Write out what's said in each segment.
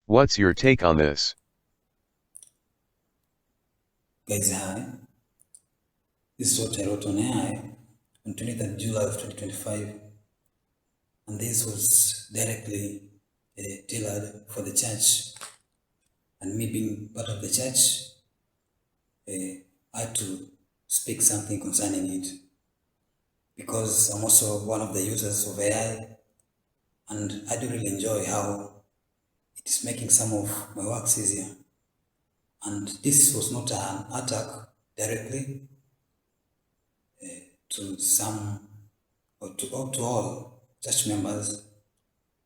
What's your take on this? Guys, hi. This is what I wrote on AI on 20th July of 2025, and this was directly tailored for the church. And me being part of the church, I had to speak something concerning it because I'm also one of the users of AI, and I do really enjoy how it is making some of my works easier. And this was not an attack directly to some or to all church members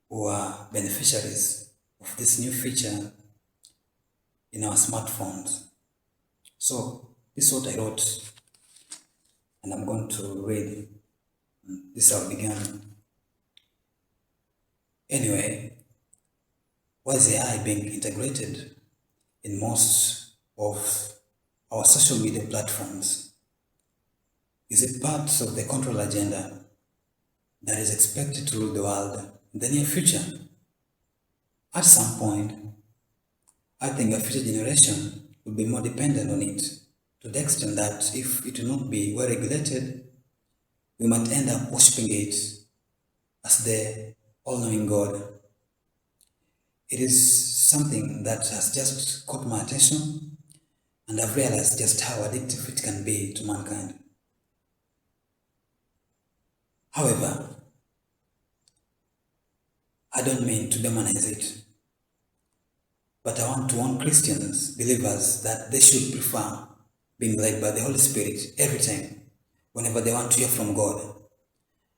who are beneficiaries of this new feature in our smartphones. So this is what I wrote, and I'm going to read. This is how it began. Anyway, why is AI being integrated in most of our social media platforms? Is it part of the control agenda that is expected to rule the world in the near future? At some point, I think a future generation will be more dependent on it to the extent that if it will not be well regulated, we might end up worshipping it as the all-knowing God. It is something that has just caught my attention, and I've realized just how addictive it can be to mankind. However, I don't mean to demonize it, but I want to warn Christians, believers, that they should prefer being led by the Holy Spirit every time, whenever they want to hear from God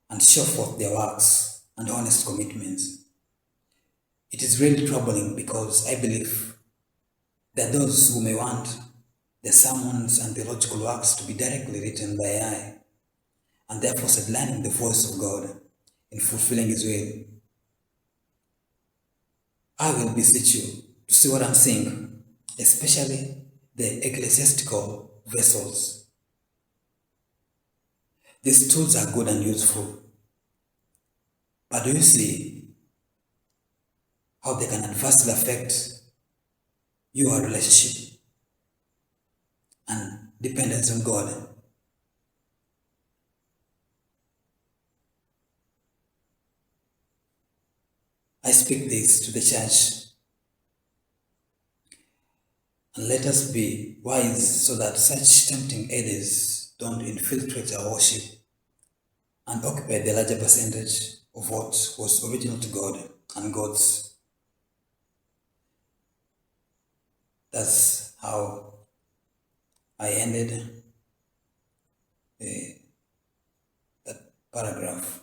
and show forth their works and honest commitments. It is really troubling because I believe that those who may want their sermons and theological works to be directly written by AI and therefore sidelining the voice of God in fulfilling His will. I will beseech you to see what I'm saying, especially the ecclesiastical vessels. These tools are good and useful, but do you see how they can adversely affect your relationship and dependence on God? I speak this to the church, and let us be wise so that such tempting eddies don't infiltrate our worship and occupy the larger percentage of what was original to God and God's. That's how I ended that paragraph.